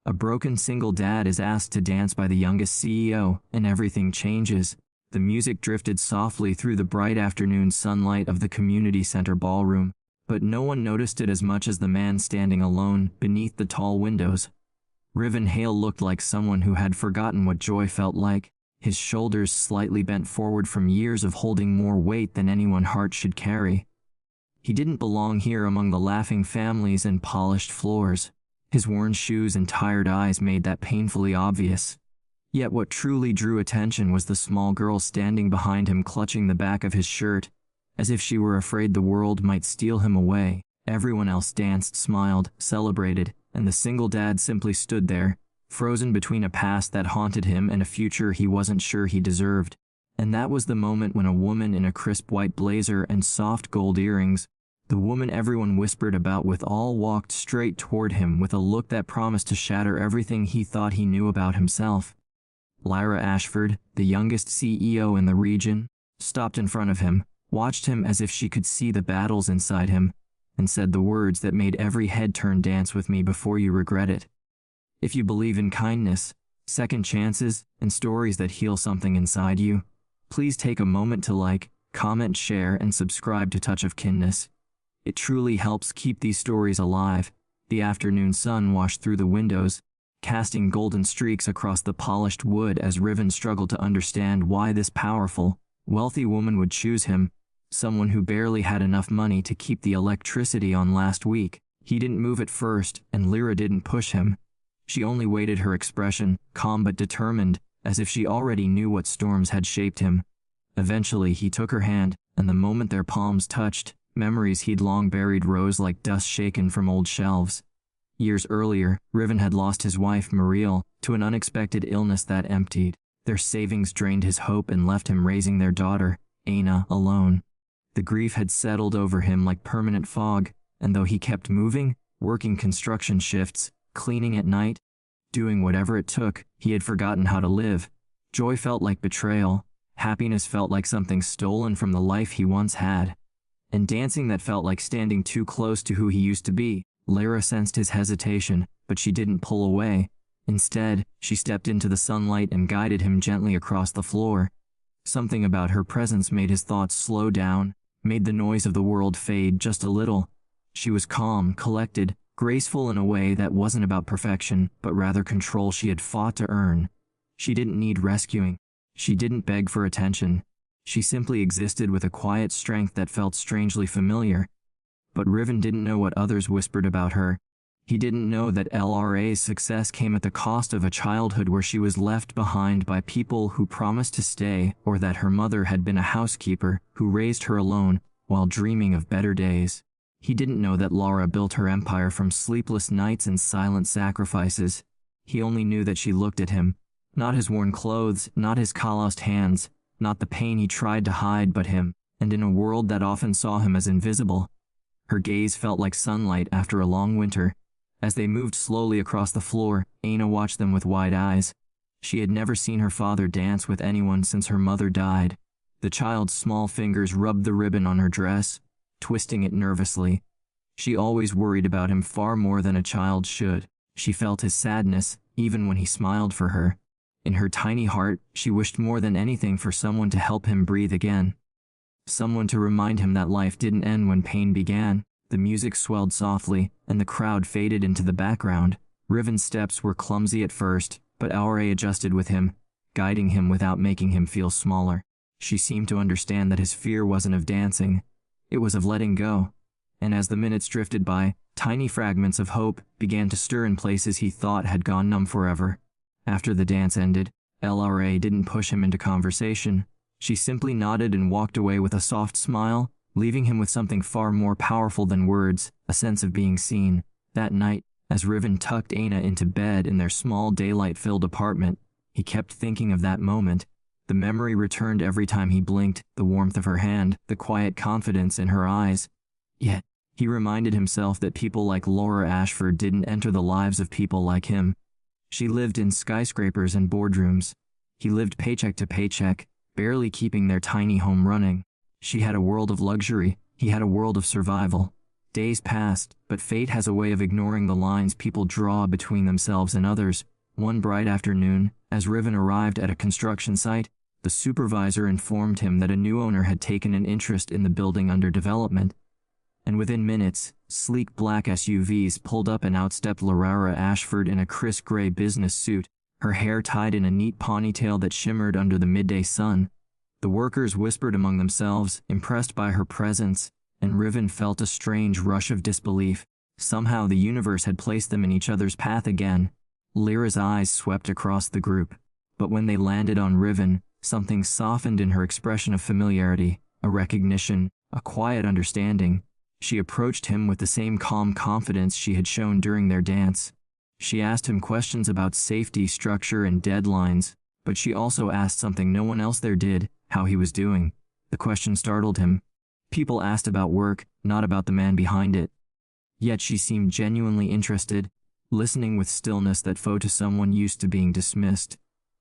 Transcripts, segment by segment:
A broken single dad is asked to dance by the youngest CEO, and everything changes. The music drifted softly through the bright afternoon sunlight of the community center ballroom, but no one noticed it as much as the man standing alone beneath the tall windows. Riven Hale looked like someone who had forgotten what joy felt like, his shoulders slightly bent forward from years of holding more weight than anyone's heart should carry. He didn't belong here among the laughing families and polished floors. His worn shoes and tired eyes made that painfully obvious. Yet what truly drew attention was the small girl standing behind him, clutching the back of his shirt, as if she were afraid the world might steal him away. Everyone else danced, smiled, celebrated, and the single dad simply stood there, frozen between a past that haunted him and a future he wasn't sure he deserved. And that was the moment when a woman in a crisp white blazer and soft gold earrings, the woman everyone whispered about with all, walked straight toward him with a look that promised to shatter everything he thought he knew about himself. Lyra Ashford, the youngest CEO in the region, stopped in front of him, watched him as if she could see the battles inside him, and said the words that made every head turn: "Dance with me before you regret it." If you believe in kindness, second chances, and stories that heal something inside you, please take a moment to like, comment, share, and subscribe to Touch of Kindness. It truly helps keep these stories alive. The afternoon sun washed through the windows, casting golden streaks across the polished wood as Riven struggled to understand why this powerful, wealthy woman would choose him, someone who barely had enough money to keep the electricity on last week. He didn't move at first, and Lyra didn't push him. She only waited, her expression, calm but determined, as if she already knew what storms had shaped him. Eventually he took her hand, and the moment their palms touched, memories he'd long buried rose like dust shaken from old shelves. Years earlier, Riven had lost his wife, Mariel, to an unexpected illness that emptied their savings, drained his hope, and left him raising their daughter, Aina, alone. The grief had settled over him like permanent fog, and though he kept moving, working construction shifts, cleaning at night, doing whatever it took, he had forgotten how to live. Joy felt like betrayal, happiness felt like something stolen from the life he once had, and dancing that felt like standing too close to who he used to be. Lyra sensed his hesitation, but she didn't pull away. Instead, she stepped into the sunlight and guided him gently across the floor. Something about her presence made his thoughts slow down, made the noise of the world fade just a little. She was calm, collected, graceful in a way that wasn't about perfection, but rather control she had fought to earn. She didn't need rescuing. She didn't beg for attention. She simply existed with a quiet strength that felt strangely familiar. But Riven didn't know what others whispered about her. He didn't know that LRA's success came at the cost of a childhood where she was left behind by people who promised to stay, or that her mother had been a housekeeper who raised her alone while dreaming of better days. He didn't know that Laura built her empire from sleepless nights and silent sacrifices. He only knew that she looked at him, not his worn clothes, not his calloused hands, not the pain he tried to hide, but him, and in a world that often saw him as invisible. Her gaze felt like sunlight after a long winter. As they moved slowly across the floor, Aina watched them with wide eyes. She had never seen her father dance with anyone since her mother died. The child's small fingers rubbed the ribbon on her dress, twisting it nervously. She always worried about him far more than a child should. She felt his sadness, even when he smiled for her. In her tiny heart, she wished more than anything for someone to help him breathe again. Someone to remind him that life didn't end when pain began. The music swelled softly, and the crowd faded into the background. Riven's steps were clumsy at first, but Aure adjusted with him, guiding him without making him feel smaller. She seemed to understand that his fear wasn't of dancing, it was of letting go. And as the minutes drifted by, tiny fragments of hope began to stir in places he thought had gone numb forever. After the dance ended, LRA didn't push him into conversation. She simply nodded and walked away with a soft smile, leaving him with something far more powerful than words, a sense of being seen. That night, as Riven tucked Aina into bed in their small daylight-filled apartment, he kept thinking of that moment. The memory returned every time he blinked, the warmth of her hand, the quiet confidence in her eyes. Yet, he reminded himself that people like Laura Ashford didn't enter the lives of people like him. She lived in skyscrapers and boardrooms. He lived paycheck to paycheck, barely keeping their tiny home running. She had a world of luxury, he had a world of survival. Days passed, but fate has a way of ignoring the lines people draw between themselves and others. One bright afternoon, as Riven arrived at a construction site, the supervisor informed him that a new owner had taken an interest in the building under development. And within minutes, sleek black SUVs pulled up and outstepped Lara Ashford in a crisp gray business suit, her hair tied in a neat ponytail that shimmered under the midday sun. The workers whispered among themselves, impressed by her presence, and Riven felt a strange rush of disbelief. Somehow the universe had placed them in each other's path again. Lyra's eyes swept across the group, but when they landed on Riven, something softened in her expression of familiarity, a recognition, a quiet understanding. She approached him with the same calm confidence she had shown during their dance. She asked him questions about safety, structure, and deadlines, but she also asked something no one else there did, how he was doing. The question startled him. People asked about work, not about the man behind it. Yet she seemed genuinely interested, listening with stillness that foe to someone used to being dismissed.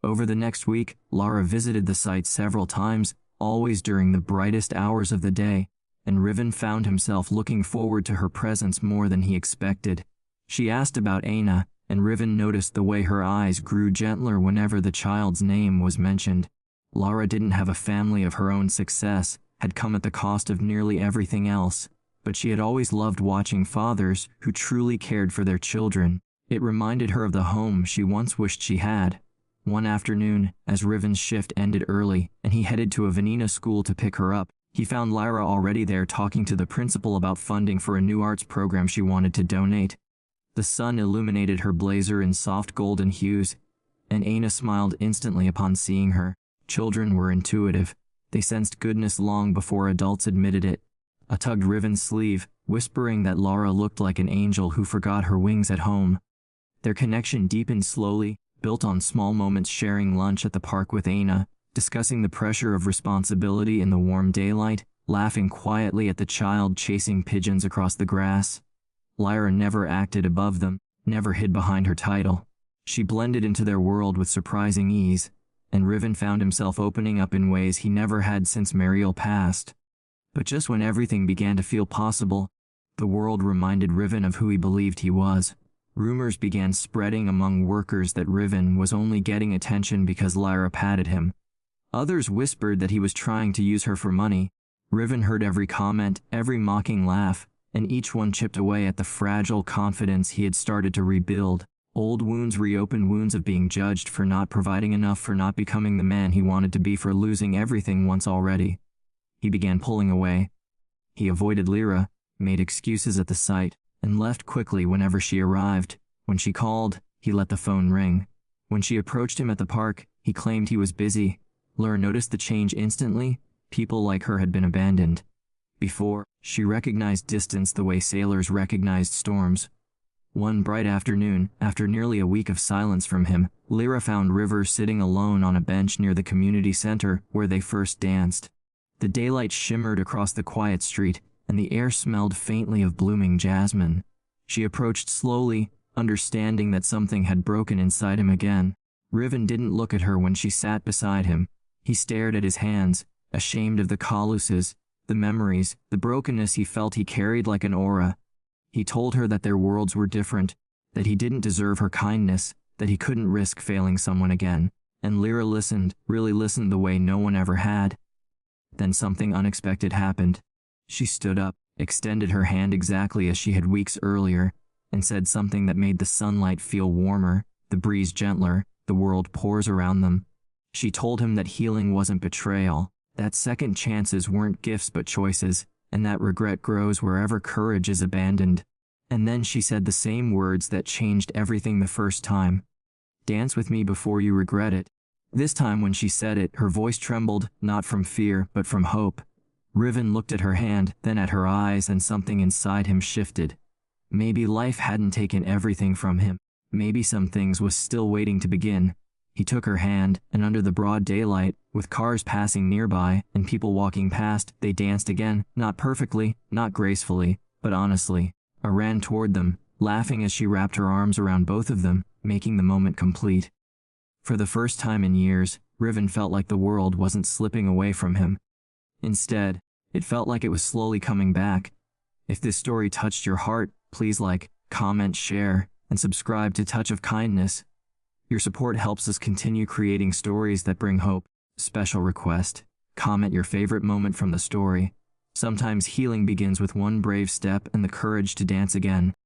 Over the next week, Lara visited the site several times, always during the brightest hours of the day, and Riven found himself looking forward to her presence more than he expected. She asked about Aina, and Riven noticed the way her eyes grew gentler whenever the child's name was mentioned. Lara didn't have a family of her own. Success had come at the cost of nearly everything else, but she had always loved watching fathers who truly cared for their children. It reminded her of the home she once wished she had. One afternoon, as Riven's shift ended early and he headed to a Venina school to pick her up, he found Lyra already there talking to the principal about funding for a new arts program she wanted to donate. The sun illuminated her blazer in soft golden hues, and Aina smiled instantly upon seeing her. Children were intuitive. They sensed goodness long before adults admitted it. A tugged Riven's sleeve, whispering that Lara looked like an angel who forgot her wings at home. Their connection deepened slowly, built on small moments, sharing lunch at the park with Aina, discussing the pressure of responsibility in the warm daylight, laughing quietly at the child chasing pigeons across the grass. Lyra never acted above them, never hid behind her title. She blended into their world with surprising ease, and Riven found himself opening up in ways he never had since Mariel passed. But just when everything began to feel possible, the world reminded Riven of who he believed he was. Rumors began spreading among workers that Riven was only getting attention because Lyra patted him. Others whispered that he was trying to use her for money. Riven heard every comment, every mocking laugh, and each one chipped away at the fragile confidence he had started to rebuild. Old wounds reopened, wounds of being judged for not providing enough, for not becoming the man he wanted to be, for losing everything once already. He began pulling away. He avoided Lyra, made excuses at the site, and left quickly whenever she arrived. When she called, he let the phone ring. When she approached him at the park, he claimed he was busy. Lyra noticed the change instantly. People like her had been abandoned. Before, she recognized distance the way sailors recognized storms. One bright afternoon, after nearly a week of silence from him, Lyra found River sitting alone on a bench near the community center where they first danced. The daylight shimmered across the quiet street, and the air smelled faintly of blooming jasmine. She approached slowly, understanding that something had broken inside him again. Riven didn't look at her when she sat beside him. He stared at his hands, ashamed of the calluses, the memories, the brokenness he felt he carried like an aura. He told her that their worlds were different, that he didn't deserve her kindness, that he couldn't risk failing someone again. And Lyra listened, really listened the way no one ever had. Then something unexpected happened. She stood up, extended her hand exactly as she had weeks earlier, and said something that made the sunlight feel warmer, the breeze gentler, the world pores around them. She told him that healing wasn't betrayal, that second chances weren't gifts but choices, and that regret grows wherever courage is abandoned. And then she said the same words that changed everything the first time. Dance with me before you regret it. This time when she said it, her voice trembled, not from fear, but from hope. Riven looked at her hand, then at her eyes, and something inside him shifted. Maybe life hadn't taken everything from him. Maybe some things was still waiting to begin. He took her hand, and under the broad daylight, with cars passing nearby and people walking past, they danced again, not perfectly, not gracefully, but honestly. I ran toward them, laughing as she wrapped her arms around both of them, making the moment complete. For the first time in years, Riven felt like the world wasn't slipping away from him. Instead, it felt like it was slowly coming back. If this story touched your heart, please like, comment, share, and subscribe to Touch of Kindness. Your support helps us continue creating stories that bring hope. Special request: comment your favorite moment from the story. Sometimes healing begins with one brave step and the courage to dance again.